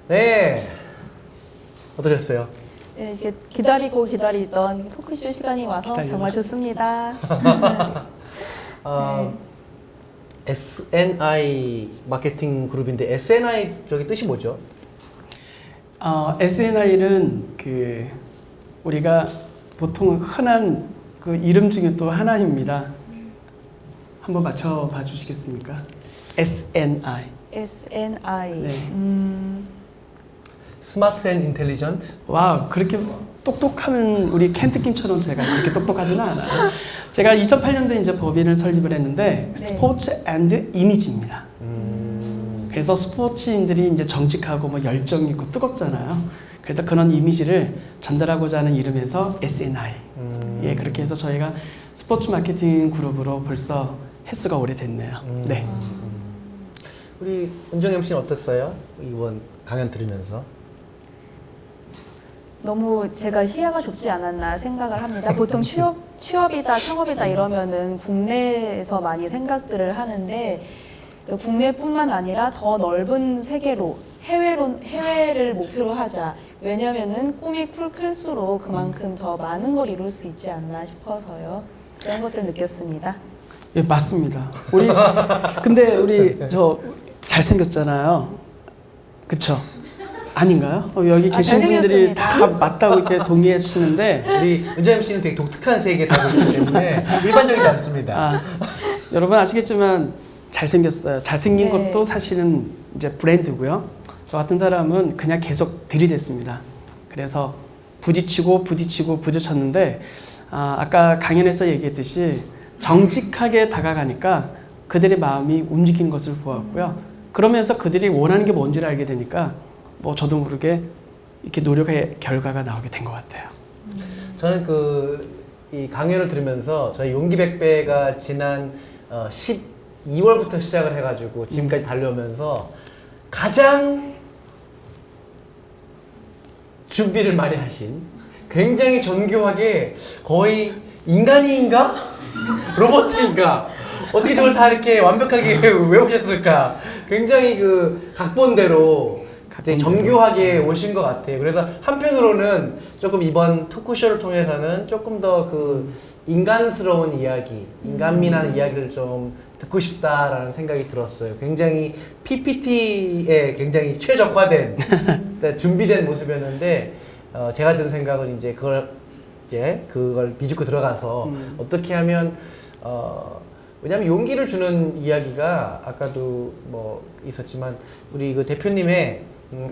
네. 어떠셨어요? 네, 이게 기다리고 기다리던 토크쇼 시간이 와서 정말 좋습니다. 네. SNI 마케팅 그룹인데 SNI 저기 뜻이 뭐죠? SNI는 그 우리가 보통 흔한 그 이름 중에 또 하나입니다. 한번 맞춰봐 주시겠습니까? SNI. SNI. 네. 스마트 앤 인텔리전트? 와우, 그렇게 똑똑한 우리 켄트킴처럼 제가 그렇게 똑똑하지는 않아요. 제가 2008년도에 이제 법인을 설립을 했는데 네. 스포츠 앤드 이미지입니다. 그래서 스포츠인들이 이제 정직하고 뭐 열정 있고 뜨겁잖아요. 그래서 그런 이미지를 전달하고자 하는 이름에서 SNI. 예, 그렇게 해서 저희가 스포츠 마케팅 그룹으로 벌써 횟수가 오래됐네요. 네. 우리 은정 MC는 어땠어요? 이번 강연 들으면서? 너무 제가 시야가 좁지 않았나 생각을 합니다. 보통 취업이다, 창업이다 이러면은 국내에서 많이 생각들을 하는데 국내뿐만 아니라 더 넓은 세계로 해외를 목표로 하자. 왜냐면은 꿈이 클수록 그만큼 더 많은 걸 이룰 수 있지 않나 싶어서요. 그런 것들 느꼈습니다. 예, 맞습니다. 근데 우리 저 잘생겼잖아요. 그쵸? 아닌가요? 여기 계신 분들이 다 맞다고 이렇게 동의해 주시는데 우리 은정 MC는 되게 독특한 세계에 살고 있기 때문에 일반적이지 않습니다. 여러분 아시겠지만 잘생겼어요. 잘생긴 네. 것도 사실은 이제 브랜드고요. 저 같은 사람은 그냥 계속 들이댔습니다. 그래서 부딪혔는데 아까 강연에서 얘기했듯이 정직하게 다가가니까 그들의 마음이 움직이는 것을 보았고요. 그러면서 그들이 원하는 게 뭔지를 알게 되니까 뭐 저도 모르게 이렇게 노력의 결과가 나오게 된 것 같아요. 저는 이 강연을 들으면서 저희 용기 100배가 지난 12월부터 시작을 해가지고 지금까지 달려오면서 가장 준비를 많이 하신 굉장히 정교하게 거의 인간인가? 로봇인가? 어떻게 저걸 다 이렇게 완벽하게 외우셨을까? 굉장히 그 각본대로 되게 정교하게 오신 것 같아요. 그래서 한편으로는 조금 이번 토크쇼를 통해서는 조금 더 그 인간스러운 이야기, 인간미나는 이야기를 좀 듣고 싶다라는 생각이 들었어요. 굉장히 PPT에 굉장히 최적화된 준비된 모습이었는데 제가 든 생각은 이제 그걸 비집고 들어가서 어떻게 하면 왜냐하면 용기를 주는 이야기가 아까도 뭐 있었지만 우리 그 대표님의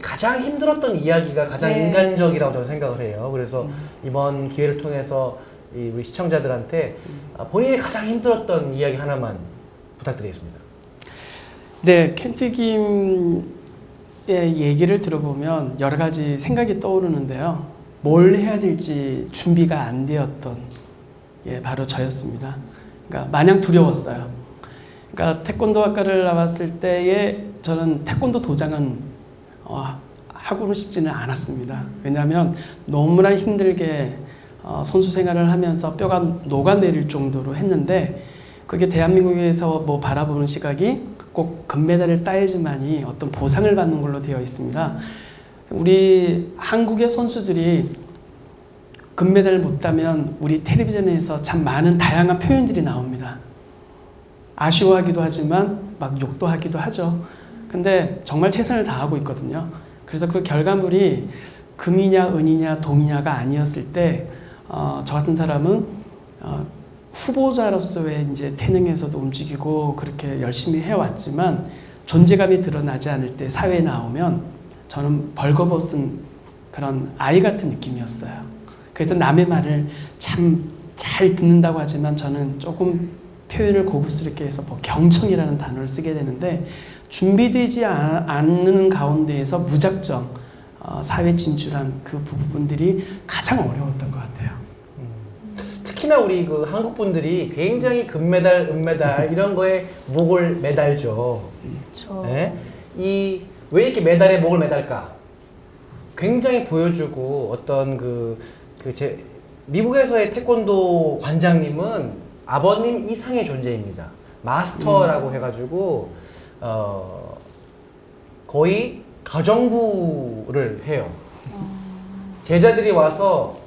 가장 힘들었던 이야기가 가장 네. 인간적이라고 저는 생각을 해요. 그래서 이번 기회를 통해서 우리 시청자들한테 본인이 가장 힘들었던 이야기 하나만 부탁드리겠습니다. 네, 켄트김의 얘기를 들어보면 여러 가지 생각이 떠오르는데요. 뭘 해야 될지 준비가 안 되었던 바로 저였습니다. 그러니까 마냥 두려웠어요. 그러니까 태권도 학과를 나왔을 때에 저는 태권도 도장은 하고는 싶지는 않았습니다. 왜냐하면 너무나 힘들게 선수 생활을 하면서 뼈가 녹아내릴 정도로 했는데 그게 대한민국에서 뭐 바라보는 시각이 꼭 금메달을 따야지만이 어떤 보상을 받는 걸로 되어 있습니다. 우리 한국의 선수들이 금메달을 못 따면 우리 텔레비전에서 참 많은 다양한 표현들이 나옵니다. 아쉬워하기도 하지만 막 욕도 하기도 하죠. 근데 정말 최선을 다하고 있거든요. 그래서 그 결과물이 금이냐 은이냐 동이냐가 아니었을 때 저 같은 사람은 후보자로서의 이제 태능에서도 움직이고 그렇게 열심히 해왔지만 존재감이 드러나지 않을 때 사회에 나오면 저는 벌거벗은 그런 아이 같은 느낌이었어요. 그래서 남의 말을 참 잘 듣는다고 하지만 저는 조금 표현을 고급스럽게 해서 뭐 경청이라는 단어를 쓰게 되는데 준비되지 않는 가운데에서 무작정 사회 진출한 그 부분들이 가장 어려웠던 것 같아요. 특히나 우리 그 한국 분들이 굉장히 금메달, 은메달 이런 거에 목을 매달죠. 그렇죠. 네? 왜 이렇게 메달에 목을 매달까? 굉장히 보여주고 어떤 미국에서의 태권도 관장님은 아버님 이상의 존재입니다. 마스터라고 해가지고 거의 가정부를 해요. 제자들이 와서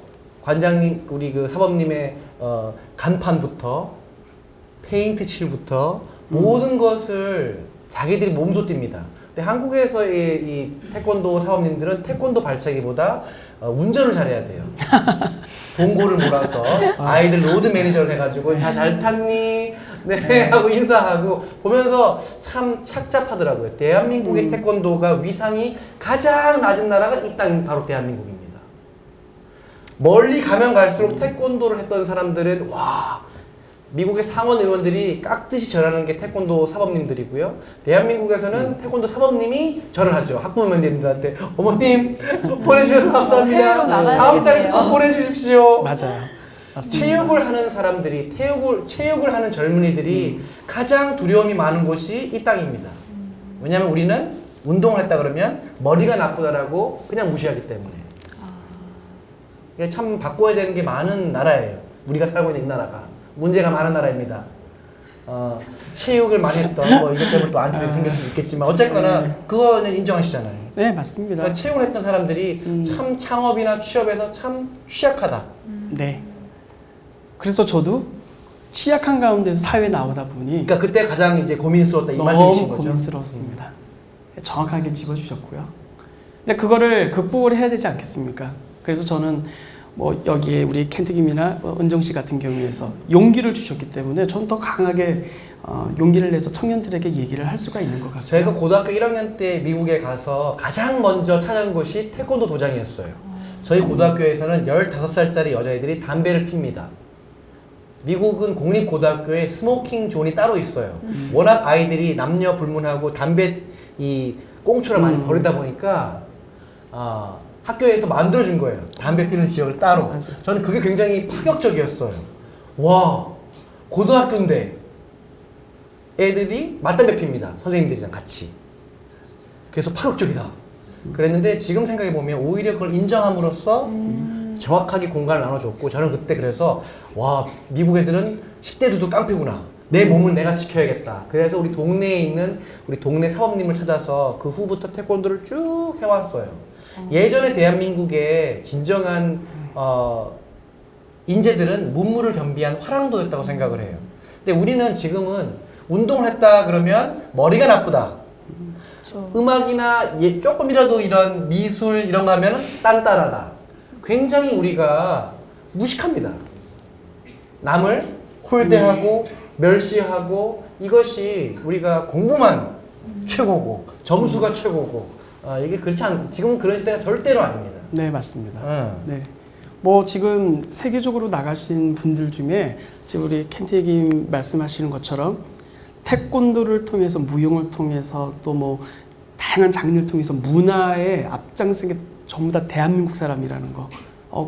관장님, 우리 그 사범님의 간판부터 페인트 칠부터 모든 것을 자기들이 몸소 띱니다. 근데 한국에서의 이 태권도 사범님들은 태권도 발차기보다 운전을 잘해야 돼요. 동고를 몰아서 아이들 로드 매니저를 해가지고 자, 잘 탔니? 네 하고 인사하고 보면서 참 착잡하더라고요. 대한민국의 태권도가 위상이 가장 낮은 나라가 이 땅 바로 대한민국입니다. 멀리 가면 갈수록 태권도를 했던 사람들은 와 미국의 상원 의원들이 깍듯이 절하는 게 태권도 사범님들이고요. 대한민국에서는 태권도 사범님이 절을 하죠. 학부모님들한테 어머님 보내주셔서 감사합니다. 해외로 나가야 다음 달에 되겠네요. 꼭 보내주십시오. 맞아요. 맞습니다. 체육을 하는 사람들이 체육을 하는 젊은이들이 가장 두려움이 많은 곳이 이 땅입니다. 왜냐하면 우리는 운동을 했다 그러면 머리가 나쁘다라고 그냥 무시하기 때문에. 이게 참 바꿔야 되는 게 많은 나라예요. 우리가 살고 있는 이 나라가 문제가 많은 나라입니다. 체육을 많이 했던 뭐 이것 때문에 또 안티들이 생길 수도 있겠지만 어쨌거나 그거는 인정하시잖아요. 네, 맞습니다. 그러니까 체육을 했던 사람들이 참 창업이나 취업에서 참 취약하다. 네. 그래서 저도 취약한 가운데서 사회에 나오다 보니 그러니까 그때 가장 이제 고민스러웠다 이 너무 말씀이신 거죠. 고민스러웠습니다. 정확하게 짚어주셨고요. 근데 그거를 극복을 해야 되지 않겠습니까? 그래서 저는 뭐 여기에 우리 켄트김이나 은정 씨 같은 경우에서 용기를 주셨기 때문에 저는 더 강하게 용기를 내서 청년들에게 얘기를 할 수가 있는 것 같아요. 저희가 고등학교 1학년 때 미국에 가서 가장 먼저 찾은 곳이 태권도 도장이었어요. 저희 고등학교에서는 15살짜리 여자애들이 담배를 핍니다. 미국은 공립고등학교에 스모킹 존이 따로 있어요. 워낙 아이들이 남녀 불문하고 담배 이 꽁초를 많이 버리다 보니까 학교에서 만들어준 거예요. 담배 피는 지역을 따로. 저는 그게 굉장히 파격적이었어요. 와, 고등학교인데 애들이 맞담배 핍니다. 선생님들이랑 같이. 그래서 파격적이다. 그랬는데 지금 생각해보면 오히려 그걸 인정함으로써 정확하게 공간을 나눠줬고 저는 그때 그래서 와 미국 애들은 10대들도 깡패구나. 내 몸을 내가 지켜야겠다. 그래서 우리 동네에 있는 우리 동네 사범님을 찾아서 그 후부터 태권도를 쭉 해왔어요. 예전에 대한민국의 진정한 인재들은 문무를 겸비한 화랑도였다고 생각을 해요. 근데 우리는 지금은 운동을 했다 그러면 머리가 나쁘다. 음악이나 조금이라도 이런 미술 이런 거 하면 딴따라다. 굉장히 우리가 무식합니다. 남을 홀대하고 멸시하고 이것이 우리가 공부만 최고고 점수가 최고고 이게 그렇지 지금은 그런 시대가 절대로 아닙니다. 네, 맞습니다. 네. 뭐 지금 세계적으로 나가신 분들 중에 지금 우리 켄트김 말씀하시는 것처럼 태권도를 통해서 무용을 통해서 또 뭐 다양한 장르를 통해서 문화에 앞장선 게 전부 다 대한민국 사람이라는 거.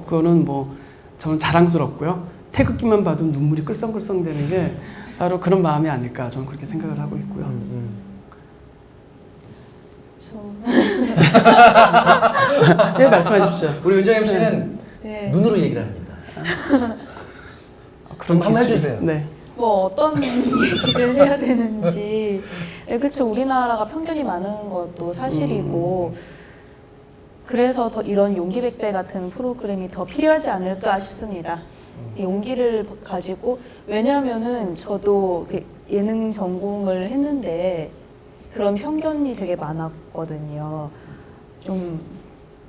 그거는 뭐 저는 자랑스럽고요. 태극기만 봐도 눈물이 끌썽끌썽 되는 게 바로 그런 마음이 아닐까 저는 그렇게 생각을 하고 있고요. 네, 말씀하십시오. 우리 윤정 MC는 네. 눈으로 얘기를 합니다. 그럼 한번 해주세요. 네. 뭐 어떤 얘기를 해야 되는지. 네, 그렇죠. 우리나라가 편견이 많은 것도 사실이고 그래서 더 이런 용기백배 같은 프로그램이 더 필요하지 않을까 싶습니다. 이 용기를 가지고 왜냐하면은 저도 예능 전공을 했는데 그런 편견이 되게 많았거든요. 좀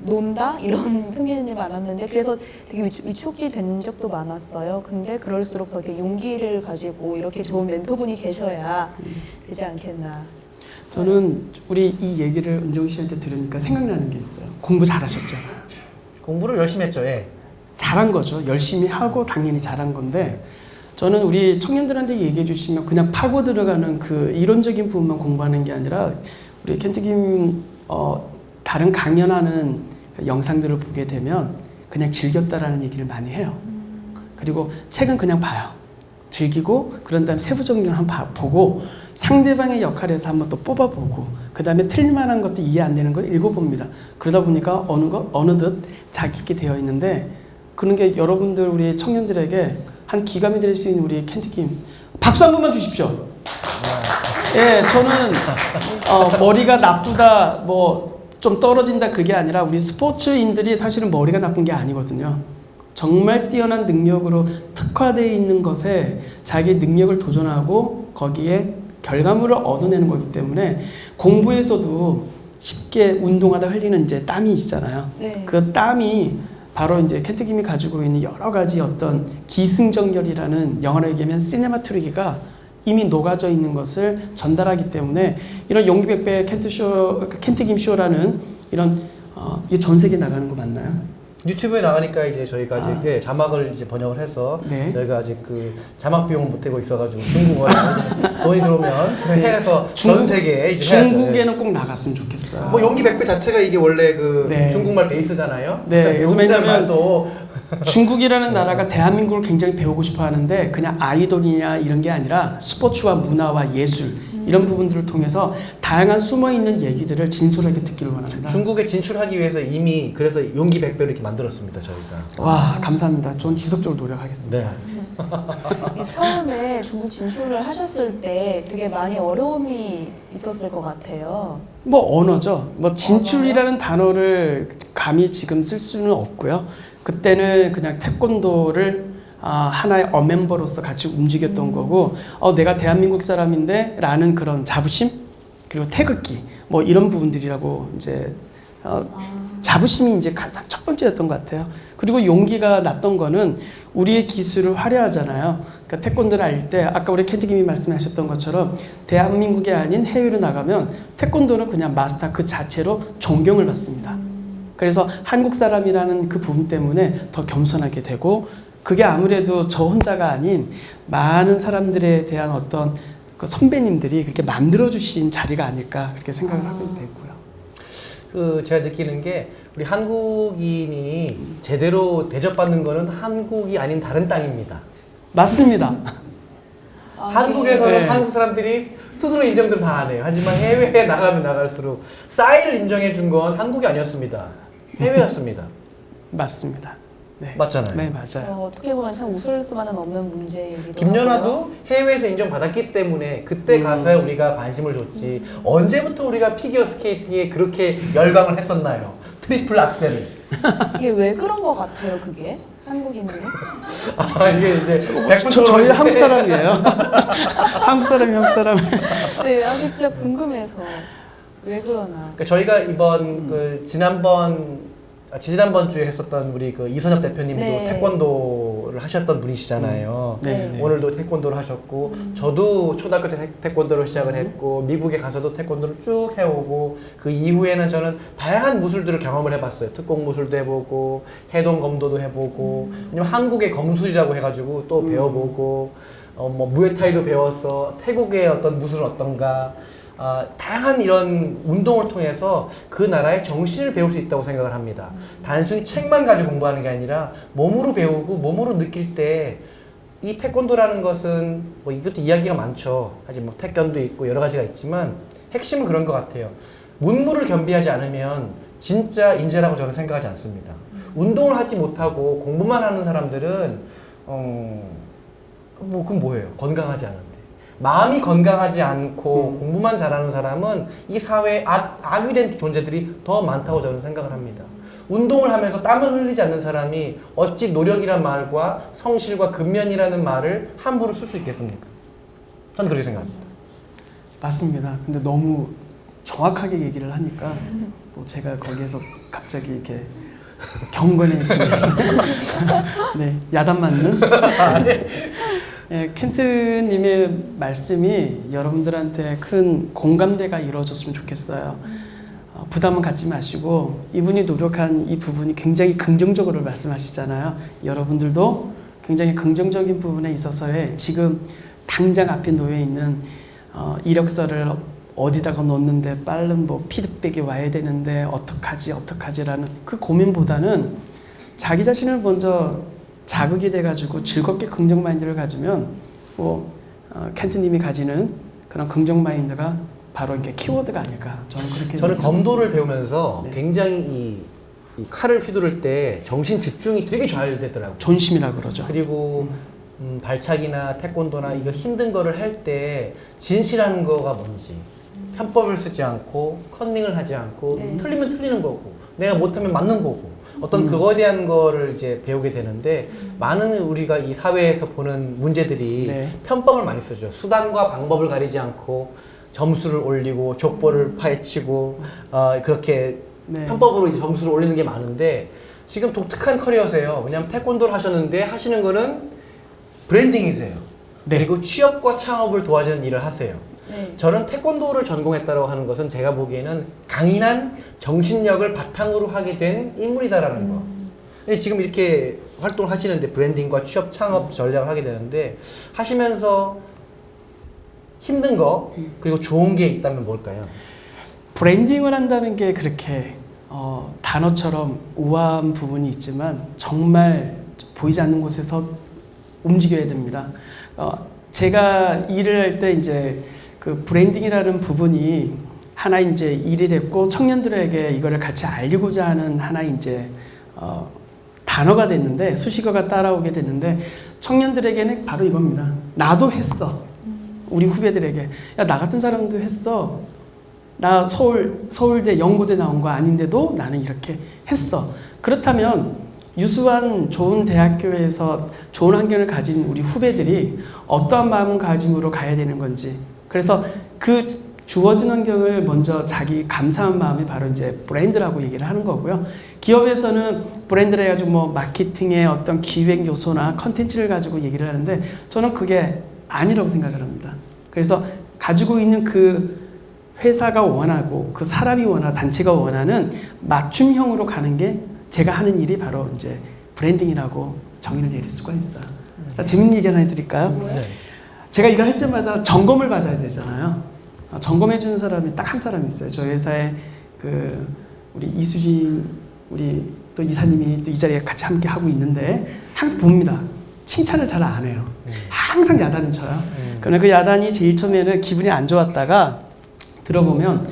논다? 이런 편견이 많았는데 그래서 되게 위축이 된 적도 많았어요. 근데 그럴수록 더 이렇게 용기를 가지고 이렇게 좋은 멘토분이 계셔야 되지 않겠나. 저는 우리 이 얘기를 은정 씨한테 들으니까 생각나는 게 있어요. 공부 잘하셨잖아요. 공부를 열심히 했죠. 예. 잘한 거죠. 열심히 하고 당연히 잘한 건데 저는 우리 청년들한테 얘기해 주시면 그냥 파고 들어가는 그 이론적인 부분만 공부하는 게 아니라 우리 켄트김 다른 강연하는 영상들을 보게 되면 그냥 즐겼다라는 얘기를 많이 해요. 그리고 책은 그냥 봐요. 즐기고 그런 다음에 세부적인 걸 한번 보고 상대방의 역할에서 한번 또 뽑아보고 그 다음에 틀릴만한 것도 이해 안 되는 걸 읽어봅니다. 그러다 보니까 어느덧 자기 있게 되어 있는데 그런 게 여러분들 우리 청년들에게 한 기감이 될 수 있는 우리 켄트김 박수 한 번만 주십시오. 예, 저는 머리가 나쁘다 뭐 좀 떨어진다 그게 아니라 우리 스포츠인들이 사실은 머리가 나쁜 게 아니거든요. 정말 뛰어난 능력으로 특화되어 있는 것에 자기 능력을 도전하고 거기에 결과물을 얻어내는 거기 때문에 공부에서도 쉽게 운동하다 흘리는 이제 땀이 있잖아요. 네. 그 땀이 바로 이제 켄트김이 가지고 있는 여러 가지 어떤 기승전결이라는 영어로 얘기하면 시네마트리기가 이미 녹아져 있는 것을 전달하기 때문에 이런 용기백배 켄트김 쇼라는 이런 이게 전 세계 나가는 거 맞나요? 유튜브에 나가니까 이제 저희가 아직 자막을 이제 번역을 해서 네. 저희가 아직 그 자막 비용을 못 대고 있어가지고 중국어로 이제 돈이 들어오면 해서 전 세계에 이제 해야죠. 중국에는 꼭 나갔으면 좋겠어요. 뭐 용기 백배 자체가 이게 원래 그 네. 중국말 베이스잖아요. 네, 용기라는 왜냐면 말도 중국이라는 나라가 대한민국을 굉장히 배우고 싶어 하는데 그냥 아이돌이냐 이런 게 아니라 스포츠와 문화와 예술 이런 부분들을 통해서 다양한 숨어있는 얘기들을 진솔하게 듣기를 원합니다. 중국에 진출하기 위해서 이미 그래서 용기 백배를 이렇게 만들었습니다 저희가. 와 감사합니다. 전 지속적으로 노력하겠습니다. 네. 처음에 중국 진출을 하셨을 때 되게 많이 어려움이 있었을 것 같아요. 뭐 언어죠. 뭐 진출이라는 단어를 감히 지금 쓸 수는 없고요. 그때는 그냥 태권도를 하나의 어멤버로서 같이 움직였던 거고 내가 대한민국 사람인데 라는 그런 자부심 그리고 태극기 뭐 이런 부분들이라고 이제 자부심이 이제 가장 첫 번째였던 것 같아요. 그리고 용기가 났던 거는 우리의 기술을 화려하잖아요. 그러니까 태권도를 알 때 아까 우리 켄트김이 말씀하셨던 것처럼 대한민국이 아닌 해외로 나가면 태권도는 그냥 마스터 그 자체로 존경을 받습니다. 그래서 한국 사람이라는 그 부분 때문에 더 겸손하게 되고 그게 아무래도 저 혼자가 아닌 많은 사람들에 대한 어떤 그 선배님들이 그렇게 만들어주신 자리가 아닐까 그렇게 생각을 하게 되고요. 그 제가 느끼는 게 우리 한국인이 제대로 대접받는 거는 한국이 아닌 다른 땅입니다. 맞습니다. 한국에서는 네. 한국 사람들이 스스로 인정들 다 안 해요. 하지만 해외에 나가면 나갈수록 싸이를 인정해 준 건 한국이 아니었습니다. 해외였습니다. 맞습니다. 네. 맞잖아요. 네, 맞아요. 어떻게 보면 참 웃을 수만은 없는 문제이기도 김연아도 하고요. 해외에서 인정받았기 때문에 그때 가서야 우리가 관심을 줬지. 언제부터 우리가 피겨 스케이팅에 그렇게 열광을 했었나요? 트리플 악셀을. 이게 왜 그런 것 같아요, 그게? 한국인들이? 이게 이제 100% 저희 한국 사람이에요. 한국 사람이. 네, 진짜 궁금해서 왜 그러나. 그러니까 저희가 이번 그 지난번 주에 했었던 우리 그 이선엽 대표님도 네. 태권도를 하셨던 분이시잖아요. 네. 오늘도 태권도를 하셨고 저도 초등학교 때 태권도를 시작을 했고 미국에 가서도 태권도를 쭉 해오고 그 이후에는 저는 다양한 무술들을 경험을 해봤어요. 특공 무술도 해보고 해동 검도도 해보고 왜냐면 한국의 검술이라고 해가지고 또 배워보고 뭐 무에타이도 배워서 태국의 어떤 무술은 어떤가 다양한 이런 운동을 통해서 그 나라의 정신을 배울 수 있다고 생각을 합니다. 단순히 책만 가지고 공부하는 게 아니라 몸으로 배우고 몸으로 느낄 때 이 태권도라는 것은 뭐 이것도 이야기가 많죠. 하지만 뭐 태권도 있고 여러 가지가 있지만 핵심은 그런 것 같아요. 문무를 겸비하지 않으면 진짜 인재라고 저는 생각하지 않습니다. 운동을 하지 못하고 공부만 하는 사람들은 뭐 그건 뭐예요? 건강하지 않은데. 마음이 건강하지 않고 공부만 잘하는 사람은 이 사회에 악이 된 존재들이 더 많다고 저는 생각을 합니다. 운동을 하면서 땀을 흘리지 않는 사람이 어찌 노력이란 말과 성실과 근면이라는 말을 함부로 쓸 수 있겠습니까? 저는 그렇게 생각합니다. 맞습니다. 근데 너무 정확하게 얘기를 하니까 뭐 제가 거기에서 갑자기 이렇게 경건해지는 네, 야단 맞는 네, 켄트님의 말씀이 여러분들한테 큰 공감대가 이루어졌으면 좋겠어요. 부담은 갖지 마시고 이분이 노력한 이 부분이 굉장히 긍정적으로 말씀하시잖아요. 여러분들도 굉장히 긍정적인 부분에 있어서의 지금 당장 앞에 놓여 있는 이력서를 어디다가 넣는데 빠른 뭐 피드백이 와야 되는데 어떡하지라는 그 고민보다는 자기 자신을 먼저 자극이 돼가지고 즐겁게 긍정 마인드를 가지면 뭐 켄트님이 가지는 그런 긍정 마인드가 바로 이게 키워드가 아닐까 저는 검도를 배우면서 네. 굉장히 이 칼을 휘두를 때 정신 집중이 되게 잘 되더라고요. 존심이라 그러죠. 그리고 발차기나 태권도나 이거 힘든 거를 할 때 진실하는 거가 뭔지 편법을 쓰지 않고 컨닝을 하지 않고 네. 틀리면 틀리는 거고 내가 못하면 맞는 거고 어떤 그거에 대한 거를 이제 배우게 되는데 많은 우리가 이 사회에서 보는 문제들이 네. 편법을 많이 쓰죠. 수단과 방법을 가리지 않고 점수를 올리고 족보를 파헤치고 그렇게 네. 편법으로 이제 점수를 올리는 게 많은데 지금 독특한 커리어세요. 왜냐하면 태권도를 하셨는데 하시는 거는 브랜딩이세요. 네. 그리고 취업과 창업을 도와주는 일을 하세요. 네. 저는 태권도를 전공했다고 하는 것은 제가 보기에는 강인한 정신력을 바탕으로 하게 된 인물이다라는 거. 근데 지금 이렇게 활동을 하시는데 브랜딩과 취업 창업 전략을 하게 되는데 하시면서 힘든 거 그리고 좋은 게 있다면 뭘까요? 브랜딩을 한다는 게 그렇게 단어처럼 우아한 부분이 있지만 정말 보이지 않는 곳에서 움직여야 됩니다. 제가 일을 할 때 이제 그 브랜딩이라는 부분이 하나 이제 일이 됐고 청년들에게 이거를 같이 알리고자 하는 하나 이제 단어가 됐는데 수식어가 따라오게 됐는데 청년들에게는 바로 이겁니다. 나도 했어. 우리 후배들에게 야, 나 같은 사람도 했어. 나 서울대 연고대 나온 거 아닌데도 나는 이렇게 했어. 그렇다면 유수한 좋은 대학교에서 좋은 환경을 가진 우리 후배들이 어떠한 마음가짐으로 가야 되는 건지 그래서 그 주어진 환경을 먼저 자기 감사한 마음이 바로 이제 브랜드라고 얘기를 하는 거고요. 기업에서는 브랜드를 해가지고 뭐 마케팅의 어떤 기획 요소나 컨텐츠를 가지고 얘기를 하는데 저는 그게 아니라고 생각을 합니다. 그래서 가지고 있는 그 회사가 원하고 그 사람이 원하고 단체가 원하는 맞춤형으로 가는 게 제가 하는 일이 바로 이제 브랜딩이라고 정의를 내릴 수가 있어요. 재밌는 얘기 하나 해드릴까요? 네. 제가 이거 할 때마다 점검을 받아야 되잖아요. 점검해 주는 사람이 딱 한 사람 있어요. 저희 회사에 그 우리 이수진 우리 또 이사님이 또 이 자리에 같이 함께 하고 있는데 항상 봅니다. 칭찬을 잘 안 해요. 항상 야단을 쳐요. 그러나 그 야단이 제일 처음에는 기분이 안 좋았다가 들어보면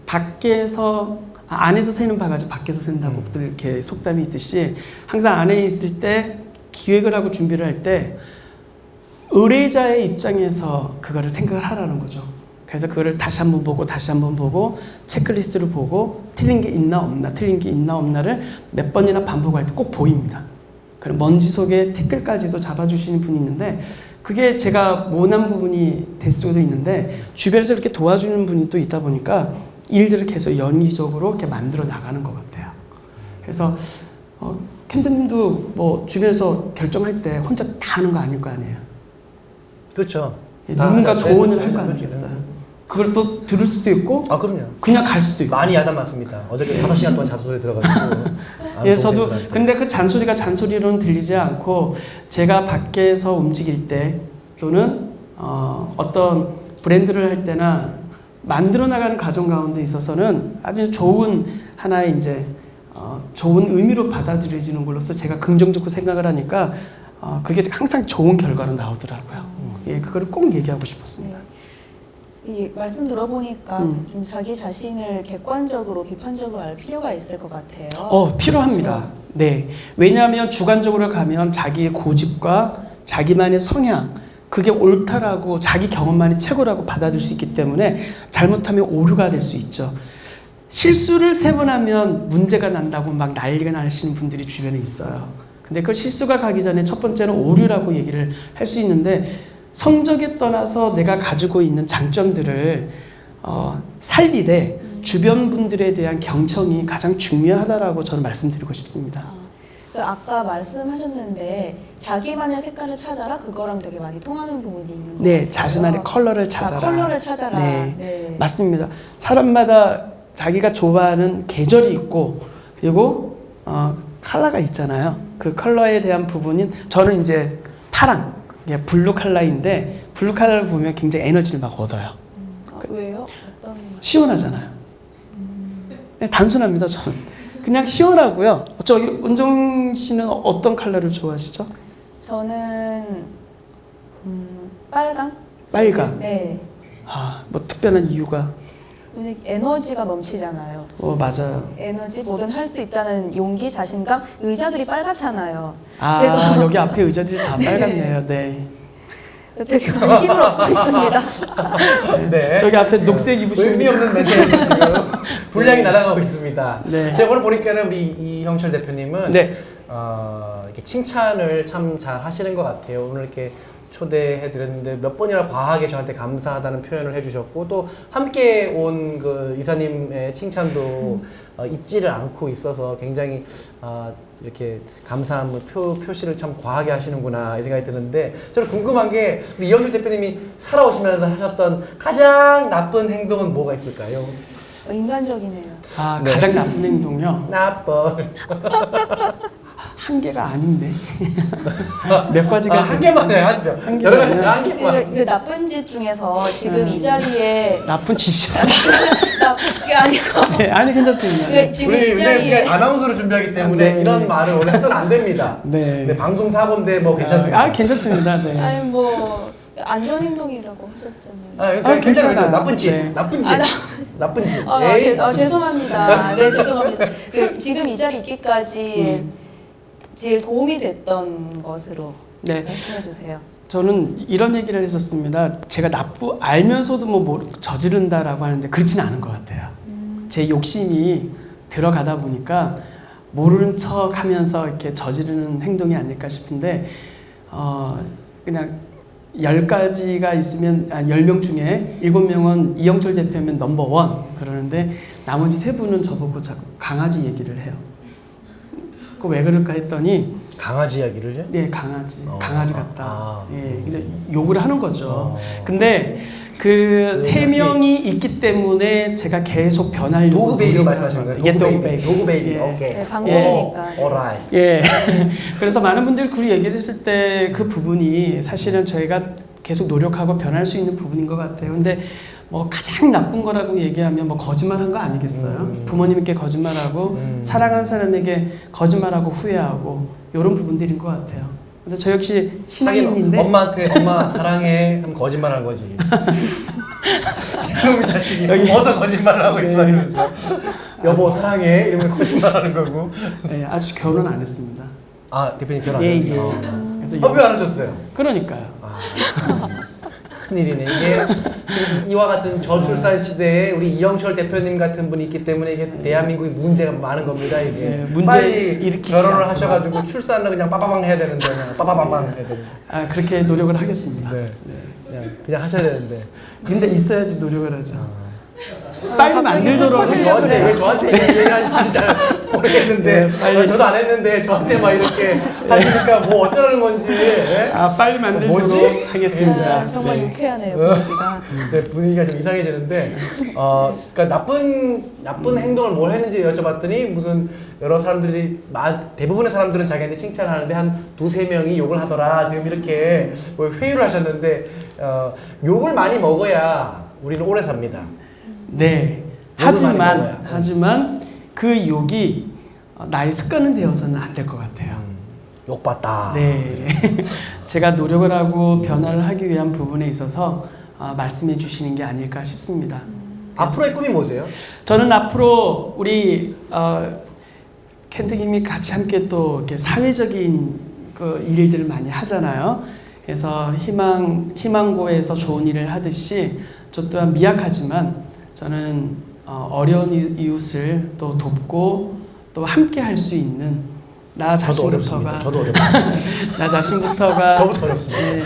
밖에서 안에서 새는 바가지 밖에서 샌다고 이렇게 속담이 있듯이 항상 안에 있을 때 기획을 하고 준비를 할 때 의뢰자의 입장에서 그거를 생각을 하라는 거죠. 그래서 그거를 다시 한번 보고 체크리스트를 보고 틀린 게 있나 없나를 몇 번이나 반복할 때 꼭 보입니다. 그리고 먼지 속에 댓글까지도 잡아주시는 분이 있는데 그게 제가 모난 부분이 될 수도 있는데 주변에서 이렇게 도와주는 분이 또 있다 보니까 일들을 계속 연기적으로 이렇게 만들어 나가는 것 같아요. 그래서 캔드님도 뭐 주변에서 결정할 때 혼자 다 하는 거 아닐 거 아니에요. 그렇죠. 누군가 조언을 할 거 그렇죠. 아니겠어요. 그걸 또 들을 수도 있고 그럼요. 그냥 갈 수도 있고. 많이 야단 맞습니다. 어저께 5시간 동안 자소리 들어가지고. 예, 저도 동생들한테. 근데 그 잔소리가 잔소리로는 들리지 않고 제가 밖에서 움직일 때 또는 어떤 브랜드를 할 때나 만들어 나가는 과정 가운데 있어서는 아주 좋은 하나의 이제 좋은 의미로 받아들여지는 걸로서 제가 긍정적으로 생각을 하니까 그게 항상 좋은 결과로 나오더라고요. 예, 그거를 꼭 얘기하고 싶었습니다. 이 말씀 들어보니까 좀 자기 자신을 객관적으로 비판적으로 알 필요가 있을 것 같아요. 필요합니다. 네. 왜냐하면 주관적으로 가면 자기의 고집과 자기만의 성향, 그게 옳다라고 자기 경험만이 최고라고 받아들일 수 있기 때문에 잘못하면 오류가 될 수 있죠. 실수를 세 번 하면 문제가 난다고 막 난리가 나시는 분들이 주변에 있어요. 근데 그 실수가 가기 전에 첫 번째는 오류라고 얘기를 할 수 있는데 성적에 떠나서 내가 가지고 있는 장점들을 살리되 주변 분들에 대한 경청이 가장 중요하다라고 저는 말씀드리고 싶습니다. 아까 말씀하셨는데 자기만의 색깔을 찾아라 그거랑 되게 많이 통하는 부분이 있는 것 네, 같아요. 자신만의 컬러를 찾아라. 컬러를 찾아라. 네, 네. 맞습니다. 사람마다 자기가 좋아하는 계절이 있고 그리고 컬러가 있잖아요. 그 컬러에 대한 부분인 저는 이제 파랑, 블루 컬러인데 블루 컬러를 보면 굉장히 에너지를 막 얻어요. 왜요? 어떤... 시원하잖아요. 네, 단순합니다. 저는 그냥 시원하고요. 저기 은정 씨는 어떤 컬러를 좋아하시죠? 저는 빨강. 빨강. 네. 뭐 특별한 이유가? 에너지가 넘치잖아요. 맞아요. 에너지, 뭐든 할 수 있다는 용기, 자신감. 의자들이 빨갛잖아요. 그래서 여기 앞에 의자들이 다 빨갛네요. 네. 되게 많이 힘을 얻고 있습니다. 네. 저기 앞에 녹색 입으신 의미 없는 멘트에서 지금 분량이 날아가고 있습니다. 네. 제가 오늘 보니까는 우리 이형철 대표님은 네. 이렇게 칭찬을 참 잘 하시는 것 같아요. 오늘 이렇게 초대해드렸는데 몇 번이나 과하게 저한테 감사하다는 표현을 해주셨고 또 함께 온 그 이사님의 칭찬도 잊지를 않고 있어서 굉장히 이렇게 감사한 표시를 참 과하게 하시는구나 이 생각이 드는데 저는 궁금한 게 우리 이영철 대표님이 살아오시면서 하셨던 가장 나쁜 행동은 뭐가 있을까요? 인간적이네요. 네. 가장 나쁜 행동이요. 나쁜 한 개가 아닌데 몇 가지가 한 개만 해 하죠. 한 여러 가지 개만 한 개만. 그 나쁜 짓 중에서 지금 이 자리에 나쁜 짓이죠. 그게 아니고 네, 아니 괜찮습니다. 그 지금 우리 이 은재임 자리에 씨가 아나운서를 준비하기 때문에 네, 이런 네. 말을 오늘 해서는 안 됩니다. 네. 네, 방송 사고인데 뭐 괜찮습니다. 괜찮습니다. 네. 아니 뭐 안전 행동이라고 하셨잖아요. 괜찮아요. 괜찮아요. 나쁜 짓, 네. 나쁜 짓, 나쁜 짓. 죄송합니다. 네, 죄송합니다. 그, 지금 이 자리에 있기까지 제일 도움이 됐던 것으로 네. 말씀해 주세요. 저는 이런 얘기를 했었습니다. 제가 알면서도 저지른다라고 하는데 그렇지는 않은 것 같아요. 제 욕심이 들어가다 보니까 모르는 척 하면서 이렇게 저지르는 행동이 아닐까 싶은데, 그냥 10가지가 있으면, 10명 중에 7명은 이영철 대표면 넘버 1 그러는데 나머지 3분은 저보고 자꾸 강아지 얘기를 해요. 그 왜 그럴까 했더니, 강아지 이야기를요? 네, 강아지 같다. 네. 예, 근데 욕을 하는 거죠. 근데 그 3명이 있기 때문에 제가 계속 변하려고. 도구 베이비 말씀하시는 거예요? 예, 도구 베이비. 도구 베이비. 예. 오케이. 네, 방송이니까. alright. 예. 그래서 많은 분들이 그 얘기를 했을 때 그 부분이 사실은 저희가 계속 노력하고 변할 수 있는 부분인 것 같아요. 근데 뭐 가장 나쁜 거라고 얘기하면 뭐 거짓말한 거 아니겠어요? 부모님께 거짓말하고 사랑하는 사람에게 거짓말하고 후회하고 이런 부분들인 것 같아요. 근데 저 역시 신앙인인데 엄마한테 엄마 사랑해 하면 거짓말한 거지. 이놈의 자식이 어서 거짓말을 하고 있어 이러면서 여보 사랑해 이러면 거짓말하는 거고. 네, 아직 결혼 안 했습니다. 대표님 결혼 안 예, 했어요? 예. 그래서 왜 안 하셨어요? 그러니까요. 큰일이네. 이게 지금 이와 같은 저출산 시대에 우리 이영철 대표님 같은 분이 있기 때문에 이게 대한민국이 문제가 많은 겁니다. 이게 네, 문제 빨리 일으키지 결혼을 않구나. 하셔가지고 출산을 그냥 빠바방 해야 되는데 그냥 빠바방방 해야 되는데. 그렇게 노력을 하겠습니다. 네. 그냥 하셔야 되는데. 근데 있어야지 노력을 하죠. 빨리 만들도록 왜 저한테 얘기를 하는지 잘 모르겠는데 네, 빨리. 저도 안 했는데 저한테 막 이렇게 하시니까 뭐 어쩌라는 건지. 네? 빨리 만들도록 뭐지? 하겠습니다. 정말 네. 유쾌하네요, 분위기가. 네, 분위기가 좀 이상해지는데, 그러니까 나쁜 행동을 뭘 했는지 여쭤봤더니 무슨 여러 사람들이 대부분의 사람들은 자기한테 칭찬하는데 한 2-3명이 욕을 하더라. 지금 이렇게 뭐 회유를 하셨는데 욕을 많이 먹어야 우리는 오래 삽니다. 네. 욕을 많이 먹어야. 하지만 그 욕이 나의 습관은 되어서는 안 될 것 같아요. 욕봤다. 네. 제가 노력을 하고 변화를 하기 위한 부분에 있어서 말씀해 주시는 게 아닐까 싶습니다. 앞으로의 꿈이 뭐세요? 저는 앞으로 우리 켄트김이 같이 함께 또 이렇게 사회적인 그 일들을 많이 하잖아요. 그래서 희망고에서 좋은 일을 하듯이 저 또한 미약하지만 저는 어려운 이웃을 또 돕고 또 함께 할 수 있는 나 저도 어렵습니다. 자신부터가 저도 어렵습니다. 나 자신부터가 저부터 어렵습니다. 예,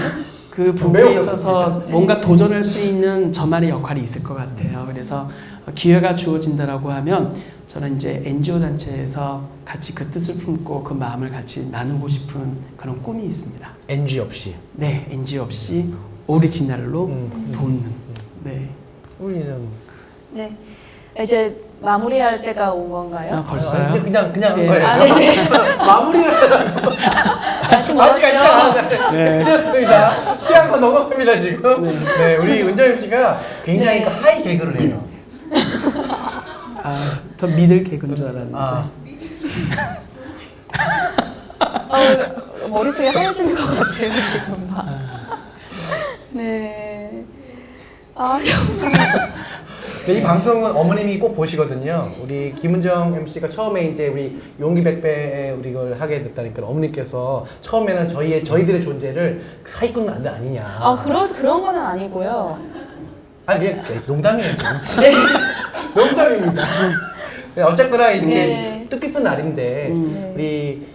그 매우 부분에 있어서 어렵습니다. 뭔가 도전할 수 있는 저만의 역할이 있을 것 같아요. 그래서 기회가 주어진다라고 하면 저는 이제 NGO 단체에서 같이 그 뜻을 품고 그 마음을 같이 나누고 싶은 그런 꿈이 있습니다. NG 없이. 네, NGO 없이 오리지널로 돕는. 네. 우리는 네. 이제 마무리할 때가 온 건가요? 벌써요? 그냥 한 네. 거예요. 네. 마무리를 아직 네. 괜찮습니다. 시간만 넘어갑니다 지금. 네, 우리 은정임 씨가 굉장히 네. 그 하이 개그를 해요. 저 미들 개그인 줄 알았는데. 머릿속이 하얘지는 것 같아요, 지금 막. 네. 정말. 근데 이 방송은 어머님이 꼭 보시거든요. 우리 김은정 MC가 처음에 이제 우리 용기 백배에 우리 이걸 하게 됐다니까 어머님께서 처음에는 저희들의 존재를 사기꾼 아니냐. 아 그런 거는 아니고요. 아니 그냥 농담이에요 지금. 네. 농담입니다. 네, 어쨌거나 이렇게 네. 뜻깊은 날인데 네. 우리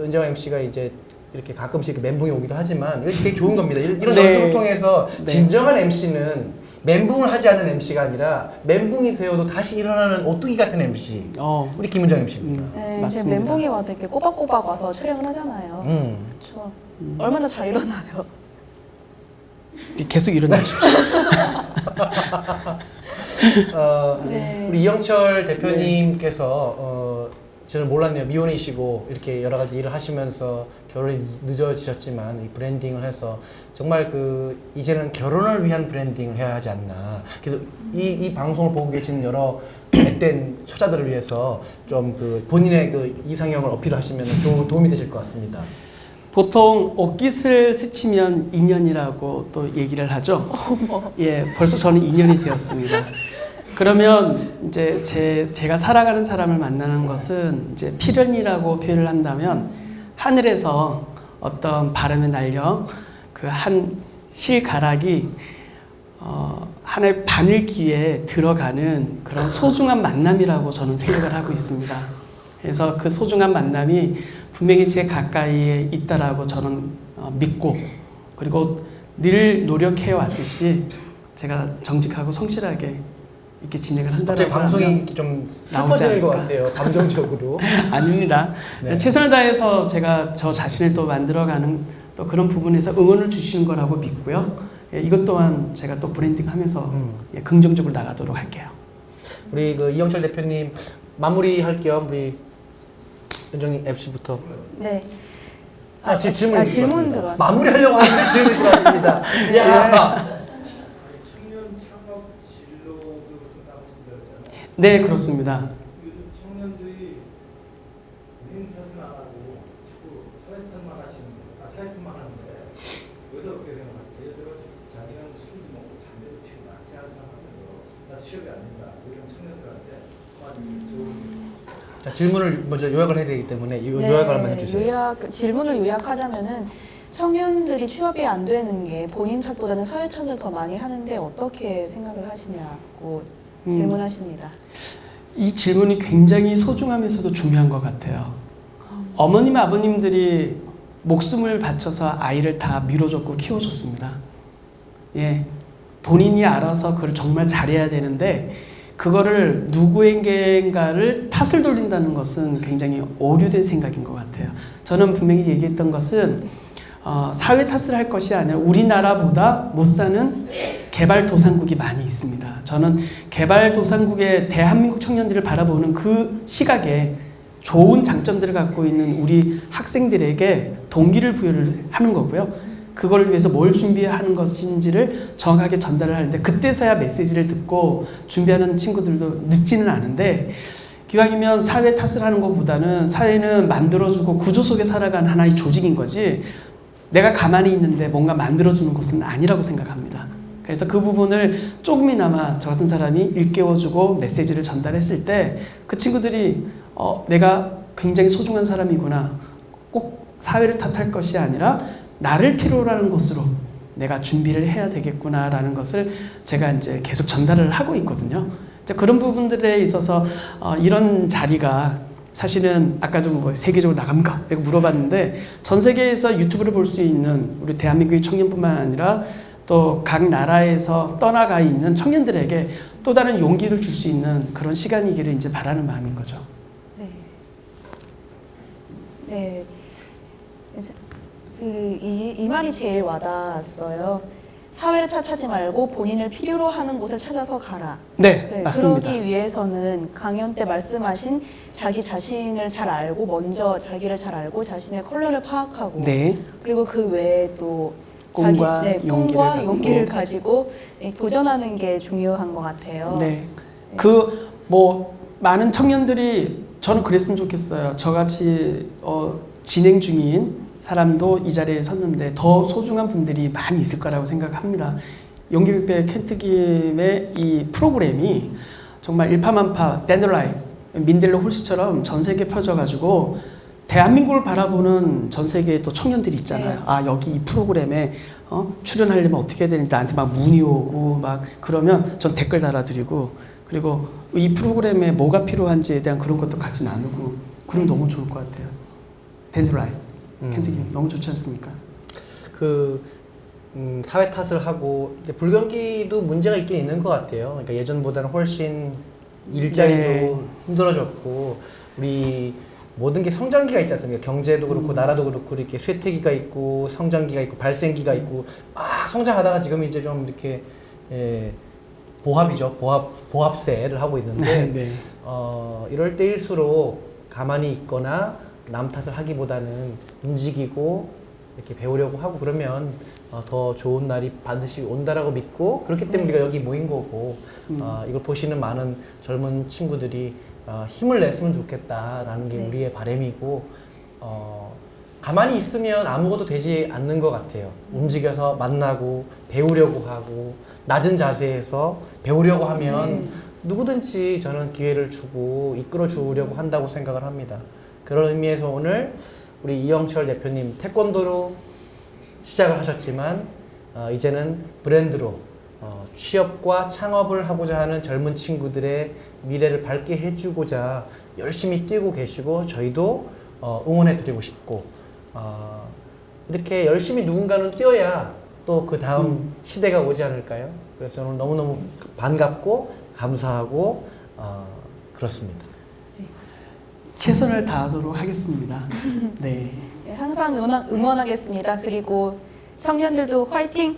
은정 MC가 이제 이렇게 가끔씩 멘붕이 오기도 하지만 이거 되게 좋은 겁니다. 이런 네. 연습을 통해서 네. 진정한 MC는 멘붕을 하지 않는 MC가 아니라 멘붕이 되어도 다시 일어나는 오뚜기 같은 MC. 우리 김은정 MC입니다. 네, 이제 맞습니다. 멘붕이 와도 이렇게 꼬박꼬박 와서 촬영을 하잖아요. 그렇죠. 얼마나 잘 일어나요. 계속 일어나십시오. 네. 우리 이영철 대표님께서 저는 몰랐네요. 미혼이시고 이렇게 여러 가지 일을 하시면서 결혼이 늦어지셨지만 이 브랜딩을 해서 정말 이제는 결혼을 위한 브랜딩을 해야 하지 않나. 그래서 이 방송을 보고 계시는 여러 앳된 처자들을 위해서 좀 본인의 이상형을 어필하시면 좀 도움이 되실 것 같습니다. 보통 옷깃을 스치면 인연이라고 또 얘기를 하죠. 예, 벌써 저는 인연이 되었습니다. 그러면 이제 제가 살아가는 사람을 만나는 것은 이제 필연이라고 표현을 한다면 하늘에서 어떤 바람에 날려 그 한 실가락이 하나의 바늘귀에 들어가는 그런 소중한 만남이라고 저는 생각을 하고 있습니다. 그래서 그 소중한 만남이 분명히 제 가까이에 있다라고 저는 믿고 그리고 늘 노력해 왔듯이 제가 정직하고 성실하게 이렇게 진행을 한다라고 갑자기 방송이 좀 슬퍼지는 것 같아요. 감정적으로. 아닙니다. 네. 최선을 다해서 제가 저 자신을 또 만들어가는 또 그런 부분에서 응원을 주시는 거라고 믿고요. 예, 이것 또한 제가 또 브랜딩하면서 예, 긍정적으로 나가도록 할게요. 우리 이영철 대표님 마무리할 겸 우리 은정님 MC부터. 네. 질문 들어왔어요. 마무리하려고 하는데 질문이 들어왔습니다. 야. 네, 그렇습니다. 요즘 청년들이 본인 탓은 안 하고 자꾸 사회 탓만 사회 탓만 하는데 여기서 어떻게 생각하세요? 예를 들어 자기는 술도 먹고 담배도 피우고 낙태하는 상황에서 나 취업이 안 된다. 이런 청년들한테 자, 질문을 먼저 요약을 해야 되기 때문에 네, 요약을 한번 해주세요. 질문을 요약하자면은 청년들이 취업이 안 되는 게 본인 탓보다는 사회 탓을 더 많이 하는데 어떻게 생각을 하시냐고 질문하십니다. 이 질문이 굉장히 소중하면서도 중요한 것 같아요. 어머님, 아버님들이 목숨을 바쳐서 아이를 다 밀어줬고 키워줬습니다. 예, 본인이 알아서 그걸 정말 잘해야 되는데 그거를 누구에게인가를 탓을 돌린다는 것은 굉장히 오류된 생각인 것 같아요. 저는 분명히 얘기했던 것은 사회 탓을 할 것이 아니라 우리나라보다 못 사는 개발도상국이 많이 있습니다. 저는 개발도상국의 대한민국 청년들을 바라보는 그 시각에 좋은 장점들을 갖고 있는 우리 학생들에게 동기를 부여를 하는 거고요. 그걸 위해서 뭘 준비하는 것인지를 정확하게 전달을 하는데 그때서야 메시지를 듣고 준비하는 친구들도 늦지는 않은데 기왕이면 사회 탓을 하는 것보다는 사회는 만들어주고 구조 속에 살아가는 하나의 조직인 거지 내가 가만히 있는데 뭔가 만들어주는 곳은 아니라고 생각합니다. 그래서 그 부분을 조금이나마 저 같은 사람이 일깨워주고 메시지를 전달했을 때 그 친구들이 내가 굉장히 소중한 사람이구나. 꼭 사회를 탓할 것이 아니라 나를 필요로 하는 곳으로 내가 준비를 해야 되겠구나라는 것을 제가 이제 계속 전달을 하고 있거든요. 그런 부분들에 있어서 이런 자리가 사실은 아까도 뭐 세계적으로 나갑니까? 내가 물어봤는데 전 세계에서 유튜브를 볼 수 있는 우리 대한민국의 청년뿐만 아니라 또 각 나라에서 떠나가 있는 청년들에게 또 다른 용기를 줄 수 있는 그런 시간이기를 이제 바라는 마음인 거죠. 네. 네. 이 말이 제일 와닿았어요. 사회를 탓하지 말고 본인을 필요로 하는 곳을 찾아서 가라. 네, 맞습니다. 그러기 위해서는 강연 때 말씀하신 자기 자신을 잘 알고 먼저 자기를 잘 알고 자신의 컬러를 파악하고 네. 그리고 그 외에 또 꿈과 꿈과 용기를 갖고. 가지고 도전하는 게 중요한 것 같아요. 네. 그 뭐 많은 청년들이 저는 그랬으면 좋겠어요. 저같이 진행 중인 사람도 이 자리에 섰는데 더 소중한 분들이 많이 있을 거라고 생각합니다. 용기백배 켄트김의 이 프로그램이 정말 일파만파 댄들라인, 민델로 홀스처럼 전 세계에 펴져가지고 대한민국을 바라보는 전 세계의 또 청년들이 있잖아요. 네. 아, 여기 이 프로그램에 출연하려면 어떻게 해야 되는지 나한테 막 문의 오고 막 그러면 전 댓글 달아드리고, 그리고 이 프로그램에 뭐가 필요한지에 대한 그런 것도 같이 나누고 그럼 너무 좋을 것 같아요. 댄드라인, 켄트김 너무 좋지 않습니까? 사회 탓을 하고 이제 불경기도 문제가 있긴 있는 것 같아요. 그러니까 예전보다는 훨씬 일자리도 네. 힘들어졌고 우리 모든 게 성장기가 있지 않습니까? 경제도 그렇고 나라도 그렇고 이렇게 쇠퇴기가 있고 성장기가 있고 발생기가 있고 막 성장하다가 지금 이제 좀 이렇게 보합이죠. 보합세를 하고 있는데 네. 이럴 때일수록 가만히 있거나 남 탓을 하기보다는 움직이고 이렇게 배우려고 하고 그러면 더 좋은 날이 반드시 온다라고 믿고 그렇기 때문에 우리가 여기 모인 거고 이걸 보시는 많은 젊은 친구들이 힘을 냈으면 좋겠다라는 게 네. 우리의 바람이고 가만히 있으면 아무것도 되지 않는 것 같아요. 움직여서 만나고 배우려고 하고 낮은 자세에서 배우려고 하면 누구든지 저는 기회를 주고 이끌어 주려고 한다고 생각을 합니다. 그런 의미에서 오늘 우리 이영철 대표님 태권도로 시작을 하셨지만 이제는 브랜드로 취업과 창업을 하고자 하는 젊은 친구들의 미래를 밝게 해주고자 열심히 뛰고 계시고 저희도 응원해 드리고 싶고 이렇게 열심히 누군가는 뛰어야 또 그 다음 시대가 오지 않을까요? 그래서 저는 너무너무 반갑고 감사하고 그렇습니다. 최선을 다하도록 하겠습니다. 네. 네, 항상 응원하겠습니다. 그리고 청년들도 화이팅!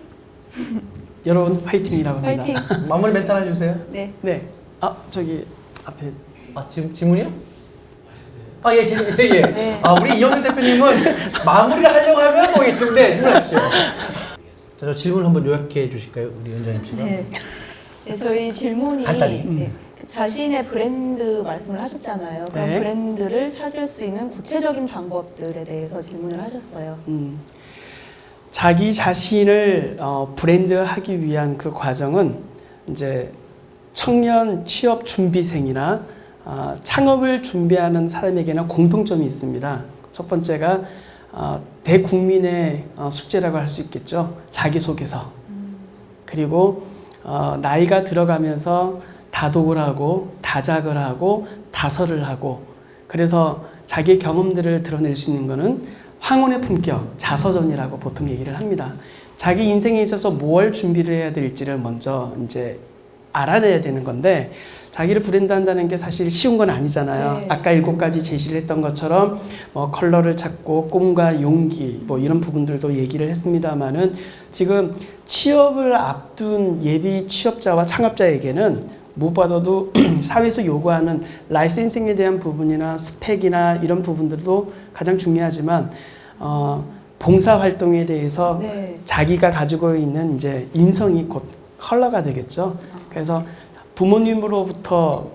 여러분 화이팅이라고 합니다. 화이팅! 마무리 멘트 하나 해주세요. 네. 네. 저기 앞에 질문이요? 예, 질문, 예. 네. 우리 이영철 대표님은 마무리를 하려고 하면 뭐 질문하십시오. 자, 저 질문 한번 요약해 주실까요, 우리 원장님 씨가? 네. 네, 저희 질문이 간단히. 네, 자신의 브랜드 말씀을 하셨잖아요. 그럼 네. 브랜드를 찾을 수 있는 구체적인 방법들에 대해서 질문을 하셨어요. 자기 자신을 브랜드하기 위한 그 과정은 이제 청년 취업 준비생이나 창업을 준비하는 사람에게는 공통점이 있습니다. 첫 번째가 대국민의 숙제라고 할 수 있겠죠. 자기소개서. 그리고 나이가 들어가면서 다독을 하고 다작을 하고 다설을 하고 그래서 자기의 경험들을 드러낼 수 있는 것은 황혼의 품격, 자서전이라고 보통 얘기를 합니다. 자기 인생에 있어서 뭘 준비를 해야 될지를 먼저 이제 알아내야 되는 건데 자기를 브랜드한다는 게 사실 쉬운 건 아니잖아요. 네. 아까 7가지 제시를 했던 것처럼 뭐 컬러를 찾고 꿈과 용기 뭐 이런 부분들도 얘기를 했습니다만은 지금 취업을 앞둔 예비 취업자와 창업자에게는 무엇보다도 사회에서 요구하는 라이센싱에 대한 부분이나 스펙이나 이런 부분들도 가장 중요하지만 봉사활동에 대해서 네. 자기가 가지고 있는 이제 인성이 곧 컬러가 되겠죠. 그래서 부모님으로부터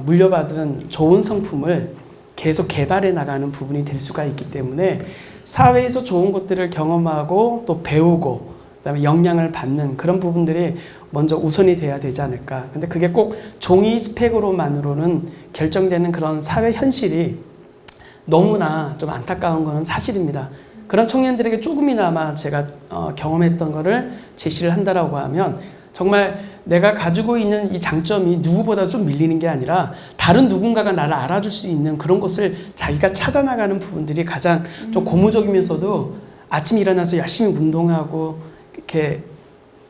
물려받은 좋은 성품을 계속 개발해 나가는 부분이 될 수가 있기 때문에 사회에서 좋은 것들을 경험하고 또 배우고 그다음에 영향을 받는 그런 부분들이 먼저 우선이 돼야 되지 않을까. 근데 그게 꼭 종이 스펙으로만으로는 결정되는 그런 사회 현실이 너무나 좀 안타까운 것은 사실입니다. 그런 청년들에게 조금이나마 제가 경험했던 거를 제시를 한다라고 하면 정말 내가 가지고 있는 이 장점이 누구보다 좀 밀리는 게 아니라 다른 누군가가 나를 알아줄 수 있는 그런 것을 자기가 찾아나가는 부분들이 가장 좀 고무적이면서도 아침에 일어나서 열심히 운동하고 이렇게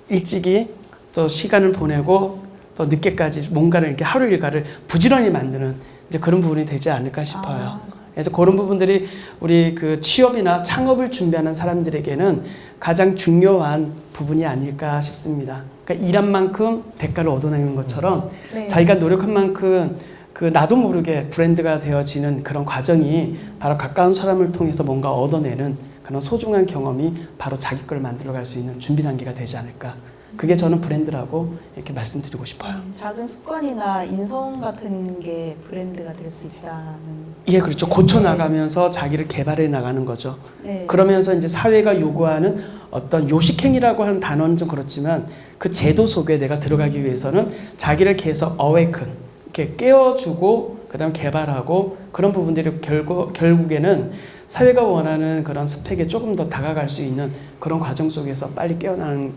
일찍이 또 시간을 보내고 또 늦게까지 뭔가를 이렇게 하루 일과를 부지런히 만드는 이제 그런 부분이 되지 않을까 싶어요. 그래서 그런 부분들이 우리 그 취업이나 창업을 준비하는 사람들에게는 가장 중요한 부분이 아닐까 싶습니다. 그러니까 일한 만큼 대가를 얻어내는 것처럼 네. 자기가 노력한 만큼 그 나도 모르게 브랜드가 되어지는 그런 과정이 바로 가까운 사람을 통해서 뭔가 얻어내는 그런 소중한 경험이 바로 자기 걸 만들어갈 수 있는 준비 단계가 되지 않을까. 그게 저는 브랜드라고 이렇게 말씀드리고 싶어요. 작은 습관이나 인성 같은 게 브랜드가 될 수 있다는. 예, 그렇죠. 고쳐 나가면서 자기를 개발해 나가는 거죠. 네. 그러면서 이제 사회가 요구하는 어떤 요식행위라고 하는 단어는 좀 그렇지만 그 제도 속에 내가 들어가기 위해서는 자기를 계속 awaken, 이렇게 깨워주고 그다음 개발하고 그런 부분들이 결국에는 사회가 원하는 그런 스펙에 조금 더 다가갈 수 있는 그런 과정 속에서 빨리 깨어나는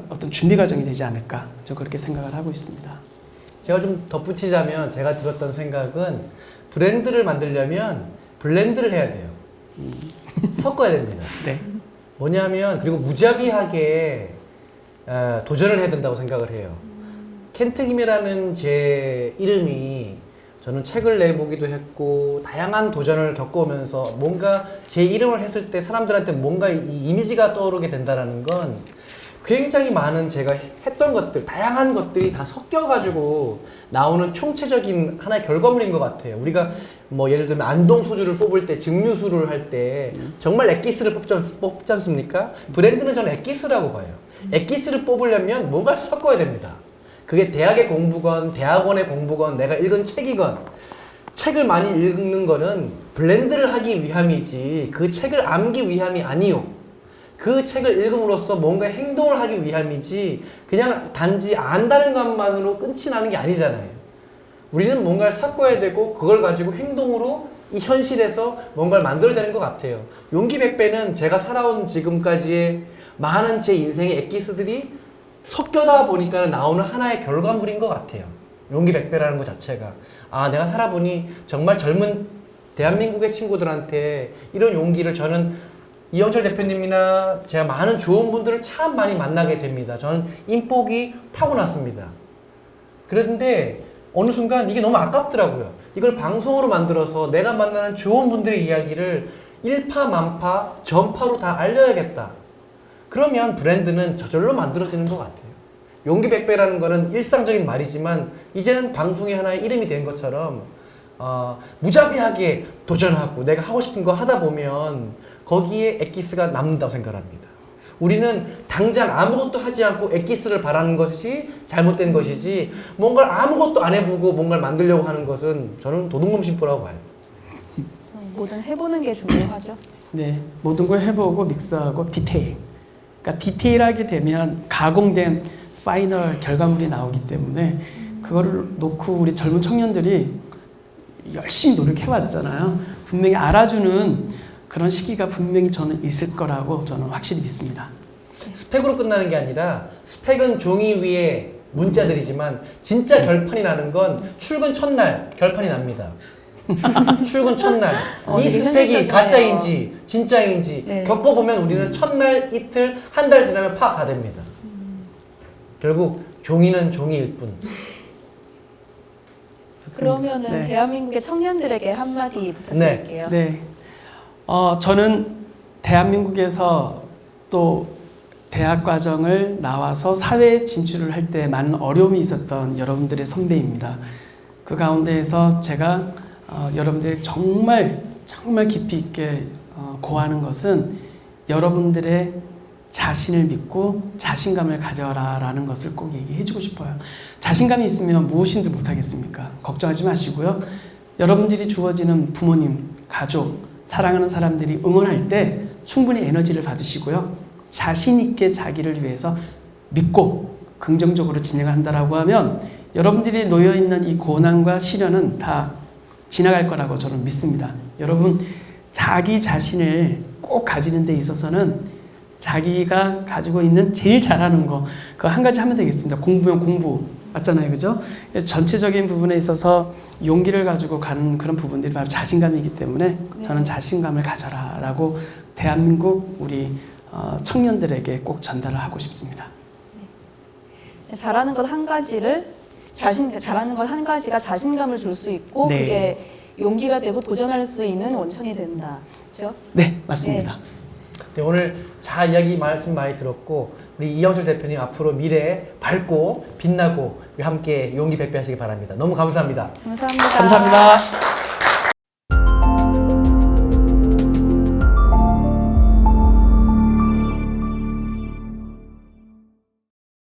어떤 준비 과정이 되지 않을까 저 그렇게 생각을 하고 있습니다. 제가 좀 덧붙이자면 제가 들었던 생각은 브랜드를 만들려면 블렌드를 해야 돼요. 섞어야 됩니다. 네. 뭐냐면 그리고 무자비하게 도전을 해야 된다고 생각을 해요. 켄트김이라는 제 이름이 저는 책을 내보기도 했고 다양한 도전을 겪어오면서 뭔가 제 이름을 했을 때 사람들한테 뭔가 이 이미지가 떠오르게 된다는 건 굉장히 많은 제가 했던 것들, 다양한 것들이 다 섞여가지고 나오는 총체적인 하나의 결과물인 것 같아요. 우리가 뭐 예를 들면 안동소주를 뽑을 때, 증류수를 할 때 정말 엑기스를 뽑지 않습니까? 브랜드는 저는 엑기스라고 봐요. 엑기스를 뽑으려면 뭔가를 섞어야 됩니다. 그게 대학의 공부건, 대학원의 공부건, 내가 읽은 책이건, 책을 많이 읽는 거는 블렌드를 하기 위함이지 그 책을 암기 위함이 아니요. 그 책을 읽음으로써 뭔가 행동을 하기 위함이지 그냥 단지 안다는 것만으로 끝이 나는 게 아니잖아요. 우리는 뭔가를 섞어야 되고 그걸 가지고 행동으로 이 현실에서 뭔가를 만들어야 되는 것 같아요. 용기 100배는 제가 살아온 지금까지의 많은 제 인생의 엑기스들이 섞여다 보니까 나오는 하나의 결과물인 것 같아요. 용기 100배라는 것 자체가. 아, 내가 살아보니 정말 젊은 대한민국의 친구들한테 이런 용기를 저는 이영철 대표님이나 제가 많은 좋은 분들을 참 많이 만나게 됩니다. 저는 인복이 타고났습니다. 그런데 어느 순간 이게 너무 아깝더라고요. 이걸 방송으로 만들어서 내가 만나는 좋은 분들의 이야기를 일파만파, 전파로 다 알려야겠다. 그러면 브랜드는 저절로 만들어지는 것 같아요. 용기 100배라는 거는 일상적인 말이지만 이제는 방송의 하나의 이름이 된 것처럼 무자비하게 도전하고 내가 하고 싶은 거 하다 보면 거기에 엑기스가 남는다고 생각합니다. 우리는 당장 아무것도 하지 않고 엑기스를 바라는 것이 잘못된 것이지 뭔가를 아무것도 안 해보고 뭔가를 만들려고 하는 것은 저는 도둑놈 심보라고 봐요. 뭐든 해보는 게 중요하죠. 네, 모든 걸 해보고 믹스하고 디테일. 그러니까 디테일하게 되면 가공된 파이널 결과물이 나오기 때문에 그거를 놓고 우리 젊은 청년들이 열심히 노력해왔잖아요. 분명히 알아주는 그런 시기가 분명히 저는 있을 거라고 저는 확실히 믿습니다. 스펙으로 끝나는 게 아니라 스펙은 종이 위에 문자들이지만 진짜 결판이 나는 건 출근 첫날 결판이 납니다. 출근 첫날 이 되게 스펙이 현실적이네요. 가짜인지 진짜인지 네. 겪어보면 우리는 첫날, 이틀, 한 달 지나면 파악 다 됩니다. 결국 종이는 종이일 뿐. 그러면은 네. 대한민국의 청년들에게 한마디 부탁드릴게요. 네. 저는 대한민국에서 또 대학 과정을 나와서 사회에 진출을 할 때 많은 어려움이 있었던 여러분들의 선배입니다. 그 가운데에서 제가 여러분들이 정말 깊이 있게 고하는 것은 여러분들의 자신을 믿고 자신감을 가져라 라는 것을 꼭 얘기해 주고 싶어요. 자신감이 있으면 무엇인지 못하겠습니까? 걱정하지 마시고요. 여러분들이 주어지는 부모님, 가족, 사랑하는 사람들이 응원할 때 충분히 에너지를 받으시고요. 자신 있게 자기를 위해서 믿고 긍정적으로 진행한다라고 하면 여러분들이 놓여있는 이 고난과 시련은 다 지나갈 거라고 저는 믿습니다. 여러분, 자기 자신을 꼭 가지는 데 있어서는 자기가 가지고 있는 제일 잘하는 거, 그거 한 가지 하면 되겠습니다. 공부면 공부. 맞잖아요. 그죠? 전체적인 부분에 있어서 용기를 가지고 가는 그런 부분들이 바로 자신감이기 때문에 저는 자신감을 가져라 라고 대한민국 우리 청년들에게 꼭 전달을 하고 싶습니다. 잘하는 것 한 가지를 잘하는 것 한 가지가 자신감을 줄 수 있고 네. 그게 용기가 되고 도전할 수 있는 원천이 된다. 그렇죠? 네, 맞습니다. 네, 오늘 잘 이야기 말씀 많이 들었고 우리 이영철 대표님 앞으로 미래에 밝고 빛나고 우리 함께 용기 100배 하시기 바랍니다. 너무 감사합니다. 감사합니다. 감사합니다.